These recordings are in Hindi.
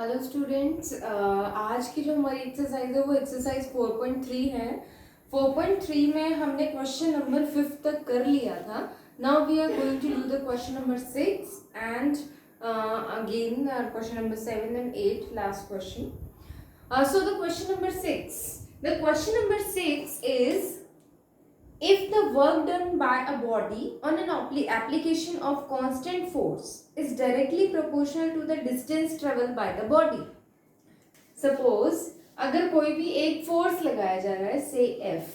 हेलो स्टूडेंट्स, आज की जो हमारी एक्सरसाइज है वो एक्सरसाइज 4.3 है। 4.3 में हमने क्वेश्चन नंबर 5 तक कर लिया था। Now we are going to do the question number 6 and again question number 7 and 8, last question. So the question number 6 is, if the work done by a body on an application of constant force is directly proportional to the distance traveled by the body. Suppose अगर कोई भी एक फोर्स लगाया जा रहा है, से F,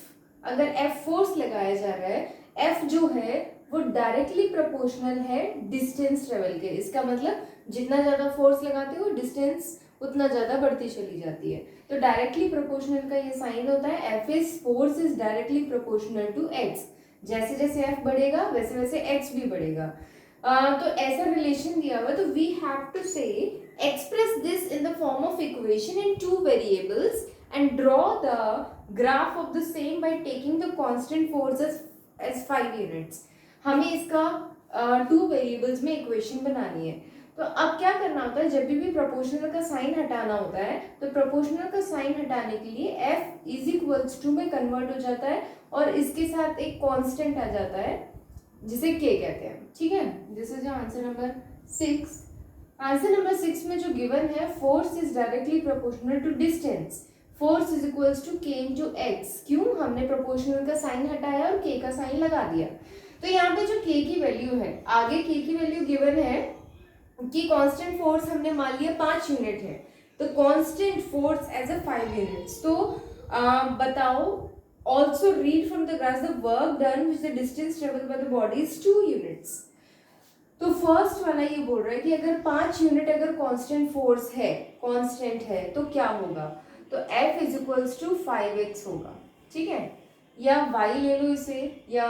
अगर F फोर्स लगाया जा रहा है, F जो है वो डायरेक्टली प्रोपोर्शनल है डिस्टेंस ट्रेवल के. इसका मतलब जितना ज़्यादा फोर्स लगाते हो डिस्टेंस उतना ज़्यादा बढ़ती चली जाती है. तो डायरेक्टली प्रोपोर्शनल का ये साइन होता है, F is force is directly proportional to X. जैसे जैसे F बढ़ेगा वैसे वैसे X भी बढ़ेगा. तो ऐसा रिलेशन दिया हुआ, तो वी हैव टू से express this in the form of equation in two variables and draw the graph of the same by taking the constant force as 5 units. हमें इसका टू वेरिएबल्स में इक्वेशन बनानी है. तो अब क्या करना होता है, जब भी प्रोपोर्शनल का साइन हटाना होता है तो प्रोपोर्शनल का साइन हटाने के लिए f इज इक्वल्स टू में कन्वर्ट हो जाता है और इसके साथ एक कांस्टेंट आ जाता है जिसे k कहते हैं. ठीक है, this is answer number 6. Answer number 6 में जो गिवन है, force is directly proportional to distance, force is equals to k into x. क्यों? हमने प्रोपोर्शनल का साइन हटाया और k का साइन लगा दिया. तो यहाँ पे जो k की वैल्यू है, आगे k की वैल्यू गिवन है कि कांस्टेंट फोर्स हमने मान लिया 5 यूनिट है, तो constant force as a 5 units. तो बताओ, also read from the graph the work done which the distance travelled by the body is 2 units. तो फर्स्ट वाला ये बोल रहा है कि अगर 5 यूनिट अगर कांस्टेंट फोर्स है, कांस्टेंट है, तो क्या होगा? तो F is equals to 5x होगा. ठीक है, या y ले लो इसे, या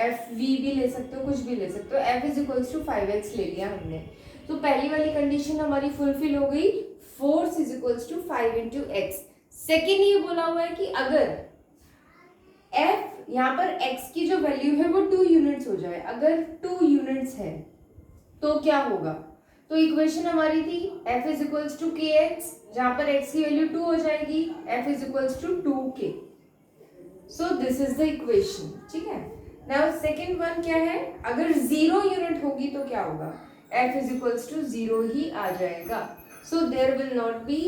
FV भी ले सकते हो, कुछ भी ले सकते हो. F is equals to 5x ले लिया हमने. तो पहली वाली कंडीशन हमारी फुलफिल हो गई, force is equals to 5 into x. Second ये बोला हुआ है कि अगर F यहाँ पर x की जो वैल्यू है वो 2 यूनिट्स हो जाए, अगर 2 यूनिट्स है तो क्या होगा? तो इक्वेशन हमारी थी F is equals to k x, जहां पर x की वैल्यू 2 हो जाएगी, F is equals to 2k. So this is the equation. ठीक है, नाउ सेकेंड वन क्या है, अगर 0 यूनिट होगी तो क्या होगा? F इज इक्वल्स टू 0 ही आ जाएगा. So there will not be,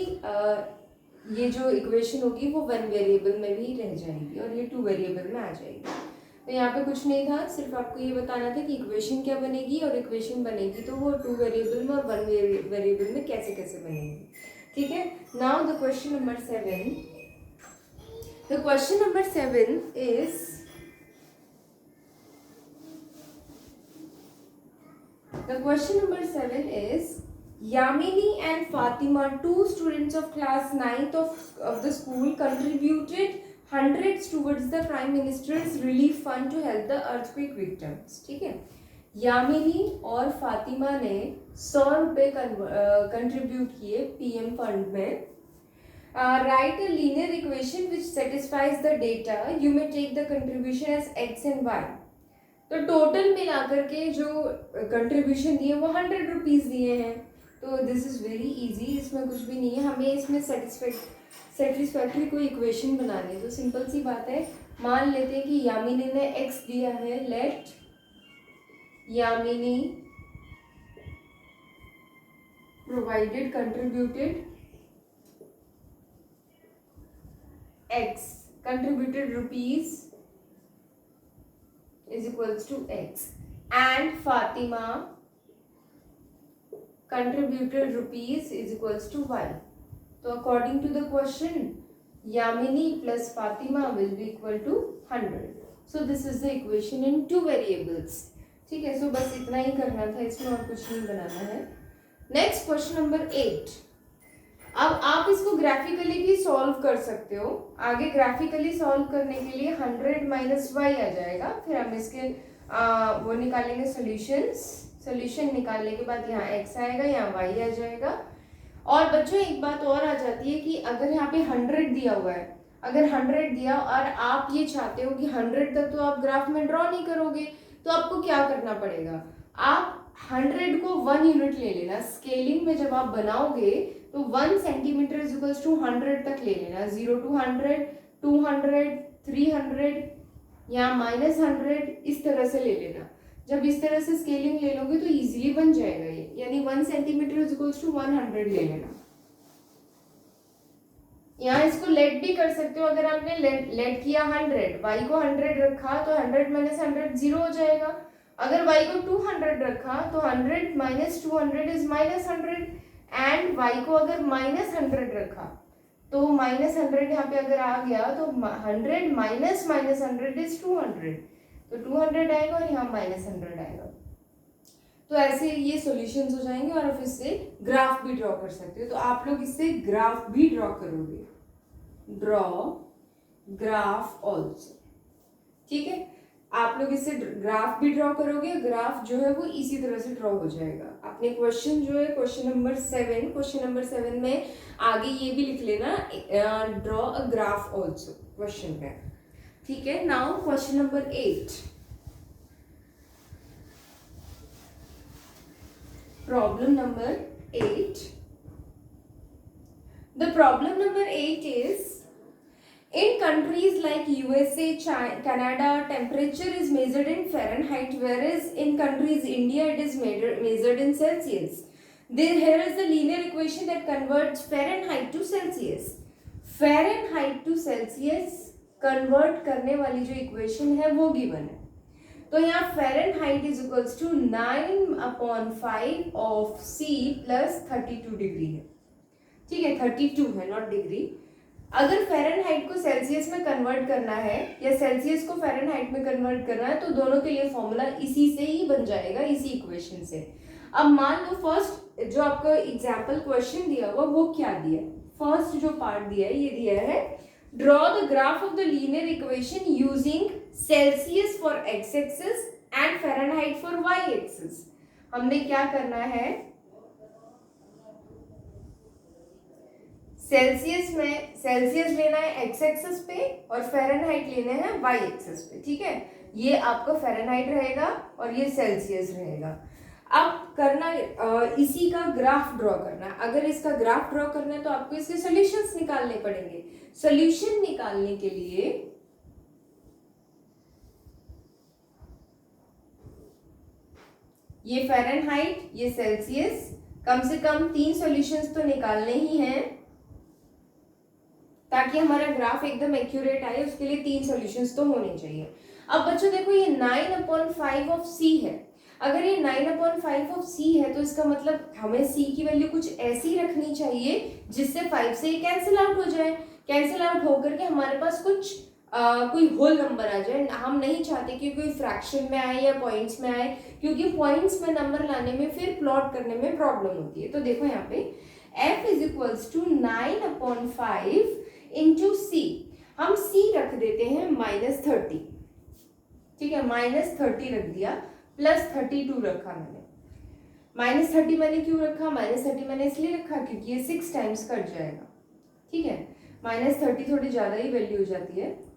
ये जो इक्वेशन होगी वो 1 वेरिएबल में भी रह जाएगी और ये 2 वेरिएबल में आ जाएगी. तो यहाँ पे कुछ नहीं था, सिर्फ आपको ये बताना था कि इक्वेशन क्या बनेगी, और इक्वेशन बनेगी तो वो 2 वेरिएबल में और 1 वेरिएबल में कैसे कैसे बनेगी. ठीक है, now the question number 7. The question number 7 is, the question number 7 is, Yamini and Fatima, 2 students of class 9th of the school, contributed hundreds towards the Prime Minister's relief fund to help the earthquake victims. ठीक है, यामिनी और फातिमा ने 100 रुपये कंट्रीब्यूट किए पीएम फंड में. Right a linear equation which satisfies the data, you may take the contribution as x and y. तो टोटल मिलाकर के जो कंट्रीब्यूशन दिए वो 100 रुपीज़ दिए हैं. तो दिस इज़ वेरी इजी, इसमें कुछ भी नहीं है. हमें इसमें सेटिस्फैक्ट्री कोई इक्वेशन बनानी है. तो सिंपल सी बात है, मान लेते हैं कि यामिनी ने x दिया है. Let Yamini provided contributed x, contributed rupees is equals to x, and Fatima contributed rupees is equals to y. So according to the question, Yamini plus Fatima will be equal to 100. So this is the equation in 2 variables. ठीक है, so बस इतना ही करना था, इसमें और कुछ नहीं बनाना है. Next question number 8. अब आप इसको ग्राफिकली भी सॉल्व कर सकते हो. आगे ग्राफिकली सॉल्व करने के लिए 100 माइनस वाई आ जाएगा, फिर हम इसके वो निकालेंगे सोल्यूशन निकालने के बाद यहाँ x आएगा, यहाँ y आ जाएगा. और बच्चों एक बात और आ जाती है कि अगर यहाँ पे 100 दिया हुआ है, अगर 100 दिया और आप ये चाहते हो कि 100 तक तो आप ग्राफ में ड्रॉ नहीं करोगे, तो आपको क्या करना पड़ेगा? आप 100 को 1 यूनिट ले लेना, स्केलिंग में जब आप बनाओगे तो 1 सेंटीमीटर इज इक्वल्स टू 100 तक ले लेना, 0 to 100, 200, 300 या -100 इस तरह से ले लेना। जब इस तरह से स्केलिंग ले लोगे तो इजीली बन जाएगा ये, यानी 1 सेंटीमीटर इज इक्वल्स टू 100 ले लेना। यहाँ इसको लेट भी कर सकते हो, अगर आपने लेट किया 100, y को 100 रखा तो 100 माइनस 100 0 हो जाएगा। अगर y को 200 रखा तो 100 माइनस 200 इज -100 एंड y को अगर -100 रखा तो -100 यहाँ पे अगर आ गया तो 100 माइनस -100 इज 200, तो 200 आएगा और यहाँ -100 आएगा। तो ऐसे ये सॉल्यूशंस हो जाएंगे और आप इससे ग्राफ भी ड्रॉ कर सकते हो। तो आप लोग इससे ग्राफ भी ड्रॉ करोगे, ड्रॉ ग्राफ ऑल्सो, ठीक है। आप लोग इससे ग्राफ भी ड्रॉ करोगे, ग्राफ जो है वो इसी तरह से ड्रॉ हो जाएगा। अपने क्वेश्चन जो है क्वेश्चन नंबर 7 में आगे ये भी लिख लेना, draw a graph also question में, ठीक है। Now question number 8, problem number 8. The problem number 8 is, in countries like USA, China, Canada, temperature is measured in Fahrenheit, whereas in countries India it is measured in Celsius. Here is the linear equation that converts Fahrenheit to Celsius. Fahrenheit to Celsius convert करने वाली जो equation है वो given है। तो यहाँ Fahrenheit is equals to 9/5 of C plus 32 degree है, ठीक है, 32 है नॉट डिग्री। अगर फ़ारेनहाइट को सेल्सियस में कन्वर्ट करना है या सेल्सियस को फ़ारेनहाइट में कन्वर्ट करना है तो दोनों के लिए फॉर्मूला इसी से ही बन जाएगा, इसी इक्वेशन से। अब मान लो फर्स्ट जो आपका एग्जाम्पल क्वेश्चन दिया हुआ वो क्या दिया है, फर्स्ट जो पार्ट दिया है ये दिया है, draw the graph of the linear equation using Celsius for x axis and Fahrenheit for y axis. हमने क्या करना है, सेल्सियस लेना है x एक्सिस पे और फ़ारेनहाइट लेना है y एक्सिस पे, ठीक है। ये आपका फ़ारेनहाइट रहेगा और ये सेल्सियस रहेगा। अब करना इसी का ग्राफ ड्रॉ करना है। अगर इसका ग्राफ ड्रॉ करना है तो आपको इसके सॉल्यूशंस निकालने पड़ेंगे। सॉल्यूशन निकालने के लिए ये फ़ारेनहाइट, ये सेल्सियस, कम से कम 3 सॉल्यूशंस तो निकालने ही हैं ताकि हमारा ग्राफ एकदम एक्यूरेट आए। उसके लिए 3 सॉल्यूशंस तो होने चाहिए। अब बच्चों देखो ये 9/5 ऑफ C है। अगर ये 9/5 ऑफ C है तो इसका मतलब हमें C की वैल्यू कुछ ऐसी रखनी चाहिए जिससे 5 से ये कैंसिल आउट हो जाए। कैंसिल आउट होकर के हमारे पास कुछ कोई होल नंबर आ जाए। हम नहीं चाहते कि कोई फ्रैक्शन में आए या पॉइंट्स में आए, क्योंकि पॉइंट्स में नंबर लाने में फिर प्लॉट करने में प्रॉब्लम होती है। तो देखो यहाँ पे f is equals to 9/5 into C। हम C रख देते हैं -30, ठीक है, -30 रख दिया, प्लस 32 रखा मैंने। -30 मैंने क्यों रखा, -30 मैंने इसलिए रखा क्योंकि ये 6 टाइम्स कट जाएगा, ठीक है। -30 थोड़ी ज़्यादा ही वैल्यू हो जाती है,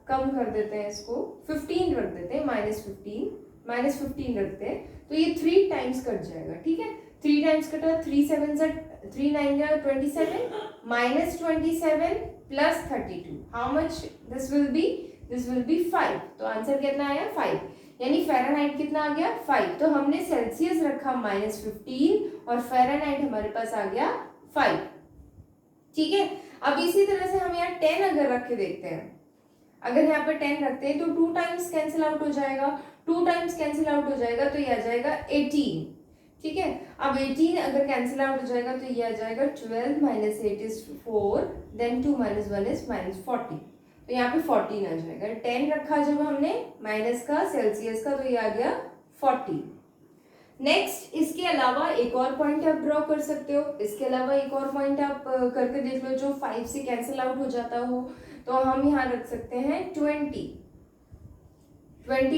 कम कर देते हैं इसको, 15 रख देते हैं, -15 रखते हैं तो ये 3 टाइम्स कट जाएगा, ठीक है। 3 टाइम्स कटा, 3 7 3 9 27, -27 plus 32, how much this will be 5। तो आंसर कितना आया 5, यानी फ़ारेनहाइट कितना आ गया 5। तो हमने सेल्सियस रखा -15 और फ़ारेनहाइट हमारे पास आ गया 5, ठीक है। अब इसी तरह से हम यहाँ 10 अगर रख के देखते हैं, अगर यहाँ पर 10 रखते हैं तो 2 टाइम्स कैंसिल आउट हो जाएगा, 2 टाइम्स कैंसिल आउट हो जाएगा तो ये आ जाएगा 18, ठीक है। अब 18 अगर कैंसिल आउट हो जाएगा तो ये आ जाएगा 12 - 8 इज 4, देन 2 - 1 इज -40, तो यहाँ पे 14 आ जाएगा। 10 रखा जब हमने माइनस का सेल्सियस का तो ये आ गया 40। नेक्स्ट इसके अलावा एक और पॉइंट आप ड्रॉ कर सकते हो, इसके अलावा एक और पॉइंट आप करके देख लो जो 5 से कैंसिल आउट हो जाता हो। तो हम यहाँ रख सकते हैं 20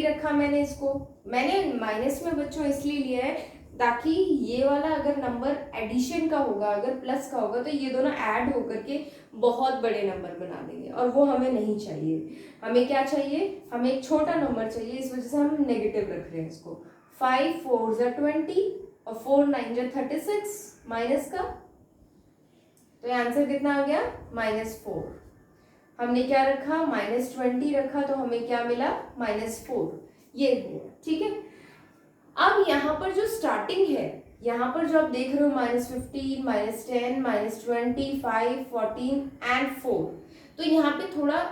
रखा मैंने, इसको मैंने माइनस में बच्चों इसलिए लिया है ताकि ये वाला अगर नंबर एडिशन का होगा, अगर प्लस का होगा तो ये दोनों ऐड होकर के बहुत बड़े नंबर बना देंगे और वो हमें नहीं चाहिए। हमें क्या चाहिए, हमें एक छोटा नंबर चाहिए, इस वजह से हम नेगेटिव रख रहे हैं इसको। 5 4 जा 20 और 4 9 जा 36 माइनस का, तो ये आंसर कितना आ गया -4। हमने क्या रखा -20 रखा, तो हमें क्या मिला -4, ये हुआ। ठीक है, अब यहाँ पर जो स्टार्टिंग है, यहाँ पर जो आप देख रहे हो -15 -10 -20 5 14 एंड 4, तो यहाँ पे थोड़ा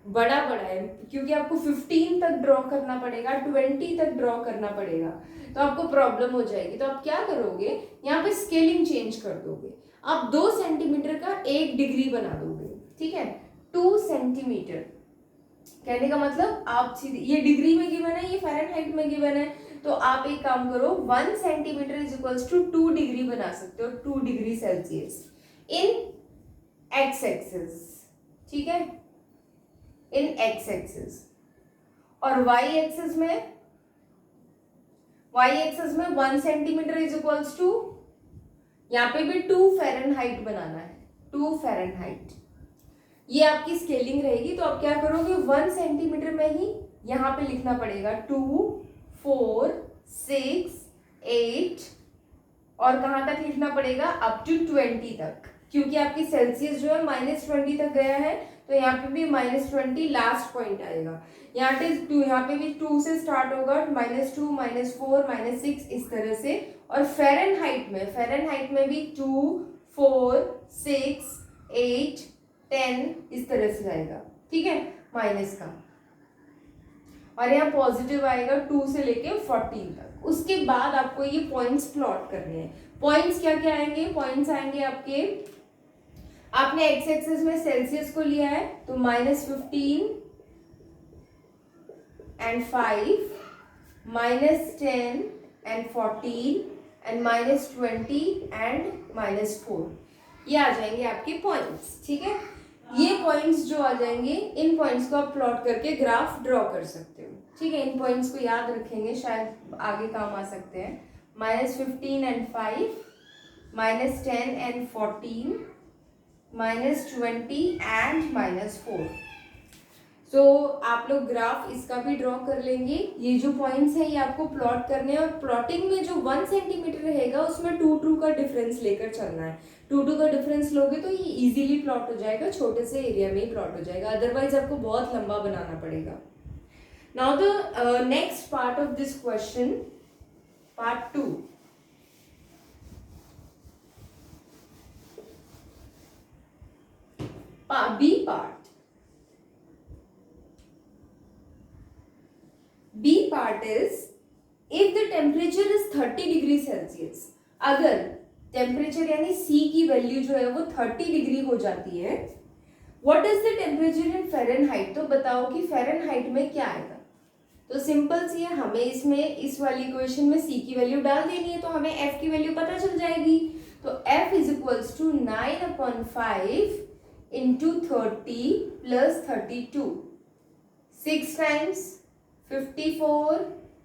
बड़ा बड़ा है क्योंकि आपको 15 तक ड्रॉ करना पड़ेगा, 20 तक ड्रॉ करना पड़ेगा, तो आपको प्रॉब्लम हो जाएगी। तो आप क्या करोगे, यहाँ पे स्केलिंग चेंज कर दोगे, आप 2 सेंटीमीटर का 1 डिग्री बना दोगे। ठीक है, 2 सेंटीमीटर कहने का मतलब आप सीधे, ये डिग्री में गिवन है, ये फ़ारेनहाइट में गिवन है, तो आप एक काम करो 1 centimetre is equals to 2 degree बना सकते हो, 2 degree Celsius in x axis. ठीक है, इन एक्स एक्सिस, और वाई एक्सिस में 1 सेंटीमीटर इज इक्वल्स टू, यहाँ पे भी 2 फ़ारेनहाइट बनाना है, 2 फ़ारेनहाइट, ये आपकी स्केलिंग रहेगी। तो आप क्या करोगे, 1 सेंटीमीटर में ही यहाँ पे लिखना पड़ेगा 2 4 6 8, और कहाँ तक लिखना पड़ेगा, अप टू 20 तक, क्योंकि आपकी सेल्सियस जो है -20 तक गया है, तो यहाँ पे भी -20 लास्ट पॉइंट आएगा। यहाँ पे भी 2 से स्टार्ट होगा, -2 -4 -6 इस तरह से, और फ़ारेनहाइट में भी 2 4 6 8 10 इस तरह से जाएगा। ठीक है, माइनस का, और यहाँ पॉजिटिव आएगा 2 से लेके 14 तक। उसके बाद आपको ये पॉइंट्स प्लॉट करने हैं। पॉइंट्स क्या क्या आएंगे, पॉइंट्स आएंगे आपके, आपने एक्स एक्सिस में सेल्सियस को लिया है, तो -15 एंड 5 -10 एंड 14 एंड -20 एंड -4, ये आ जाएंगे आपके पॉइंट्स। ठीक है, ये पॉइंट्स जो आ जाएंगे, इन पॉइंट्स को आप प्लॉट करके ग्राफ ड्रॉ कर सकते हो। ठीक है, इन पॉइंट्स को याद रखेंगे, शायद आगे काम आ सकते हैं। -15 एंड 5 -10 एंड 14 -20 एंड -4। सो आप लोग ग्राफ इसका भी ड्रॉ कर लेंगे। ये जो पॉइंट्स हैं ये आपको प्लॉट करने हैं, और प्लॉटिंग में जो 1 सेंटीमीटर रहेगा उसमें 2 का डिफरेंस लेकर चलना है। 2 का डिफरेंस लोगे तो ये इजीली प्लॉट हो जाएगा, छोटे से एरिया में ही प्लॉट हो जाएगा, अदरवाइज आपको बहुत लंबा बनाना पड़ेगा। Now the next part of this question, part 2। B part is, if the temperature is 30 degree Celsius, अगर टेम्परेचर यानी C की वैल्यू जो है वो 30 डिग्री हो जाती है, what is the temperature in Fahrenheit, तो बताओ कि फ़ारेनहाइट में क्या आएगा। तो सिंपल सी है, हमें इसमें इस वाली इक्वेशन में C की वैल्यू डाल देनी है, तो हमें F की वैल्यू पता चल जाएगी। तो F is equals to 9/5 into 30 plus 32, 6 times 54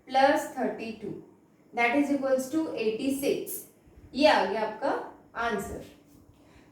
plus 32, that is equals to 86। ये आ गया आपका आंसर।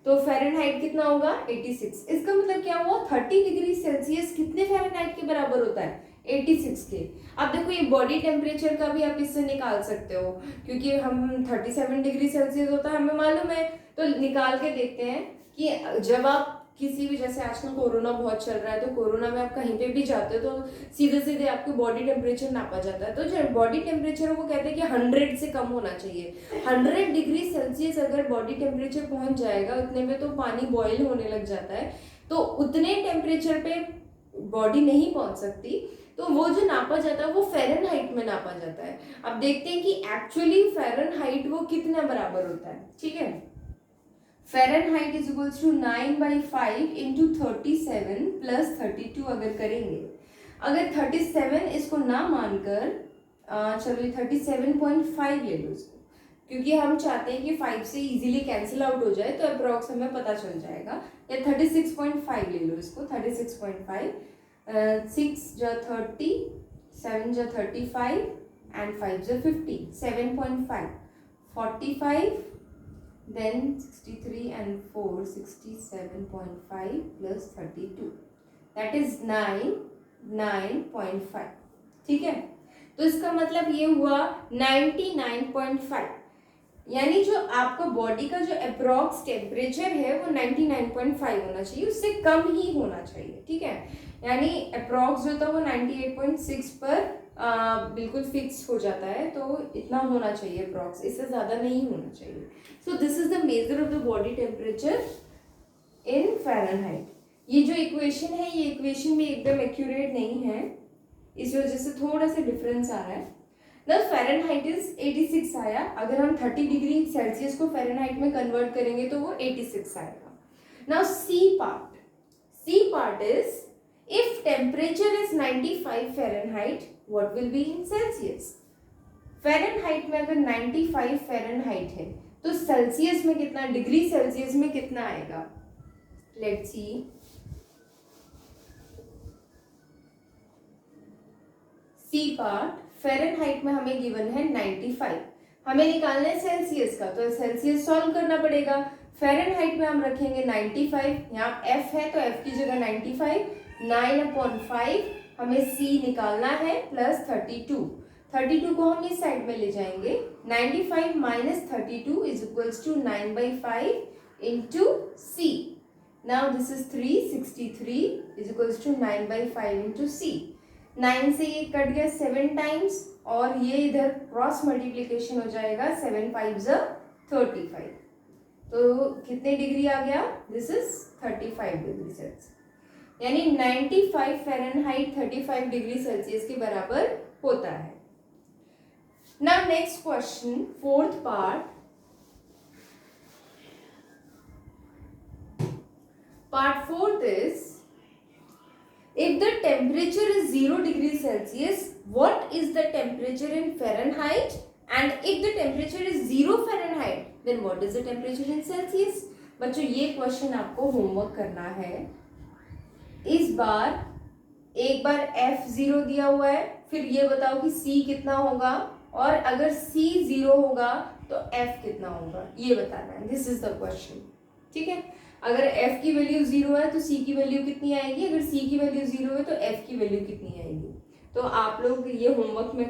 तो फ़ारेनहाइट कितना होगा 86। इसका मतलब क्या हुआ, 30 डिग्री सेल्सियस कितने फ़ारेनहाइट के बराबर होता है, 86 के। अब देखो ये बॉडी टेम्परेचर का भी आप इससे निकाल सकते हो, क्योंकि हम 37 डिग्री सेल्सियस होता है हमें मालूम है, तो निकाल के देखते हैं कि जब आप किसी भी, जैसे आजकल कोरोना बहुत चल रहा है, तो कोरोना में आप कहीं पे भी जाते हो तो सीधे सीधे आपके बॉडी टेम्परेचर नापा जाता है। तो जो बॉडी टेम्परेचर वो कहते हैं कि 100 से कम होना चाहिए। 100 डिग्री सेल्सियस अगर बॉडी टेम्परेचर पहुंच जाएगा, उतने में तो पानी बॉयल होने लग जाता है, तो उतने टेम्परेचर पे बॉडी नहीं पहुंच सकती, तो वो जो नापा जाता है वो फ़ारेनहाइट में नापा जाता है। अब देखते हैं कि एक्चुअली फ़ारेनहाइट वो कितना बराबर होता है। ठीक है, Fahrenheit is equals to 9/5 into 37 plus 32 अगर करेंगे, अगर 37 इसको ना मानकर चलो 37.5 ले लो इसको, क्योंकि हम चाहते हैं कि 5 से इजीली कैंसिल आउट हो जाए, तो अप्रॉक्स हमें पता चल जाएगा। या 36.5 ले लो इसको, 36.5, 6 जा 30, 7 जा 35 एंड 5 जा 50, 7.5, 45, then 63 and 4, 67.5 plus 32, that is 9, 9.5। ठीक है, तो इसका मतलब ये हुआ 99.5, यानी जो आपका बॉडी का जो अप्रॉक्स टेम्परेचर है वो 99.5 होना चाहिए, उससे कम ही होना चाहिए, ठीक है। यानी अप्रॉक्स जो था वो 98.6 पर बिल्कुल फिक्स हो जाता है, तो इतना होना चाहिए अप्रॉक्स, इससे ज़्यादा नहीं होना चाहिए। सो this is the measure of the body temperature in Fahrenheit. ये जो इक्वेशन है, ये इक्वेशन भी एकदम एक्यूरेट नहीं है, इस वजह से थोड़ा सा डिफरेंस आ रहा है। द फ़ारेनहाइट इज 86 आया, अगर हम 30 डिग्री सेल्सियस को फ़ारेनहाइट में कन्वर्ट करेंगे तो वो 86 आएगा। Now C part is if temperature is 95 Fahrenheit, what will be in Celsius? Fahrenheit में अगर 95 फ़ारेनहाइट है तो सेल्सियस में कितना, डिग्री सेल्सियस में कितना आएगा? Let's see. C part Fahrenheit में हमें गिवन है 95, हमें निकालना है सेल्सियस का, तो सेल्सियस सॉल्व करना पड़ेगा। फ़ारेनहाइट में हम रखेंगे 95, यहाँ एफ है तो एफ की जगह 95, 9/5 हमें सी निकालना है प्लस 32 को हम इस साइड में ले जाएंगे, 95 minus 32 is equals to 9/5 into C. Now this is 363 is equals to 9/5 into C. 9 से ये कट गया 7 टाइम्स और ये इधर क्रॉस मल्टीप्लीकेशन हो जाएगा, 7 5 ज़ 35, तो कितने डिग्री आ गया? दिस इज 35 डिग्री सेल्सियस, यानी 95 फ़ारेनहाइट 35 डिग्री सेल्सियस के बराबर होता है। Now next question, fourth part fourth is if the temperature is 0 degree Celsius, what is the temperature in Fahrenheit? And if the temperature is 0 Fahrenheit, then what is the temperature in Celsius? बच्चों ये क्वेश्चन आपको होमवर्क करना है। इस बार एक बार F0 दिया हुआ है, फिर ये बताओ कि C कितना होगा, और अगर C 0 होगा तो F कितना होगा, ये बताना है। दिस इज द क्वेश्चन, ठीक है। अगर F की वैल्यू 0 है तो C की वैल्यू कितनी आएगी, अगर C की वैल्यू 0 है तो F की वैल्यू कितनी आएगी। तो आप लोग ये होमवर्क में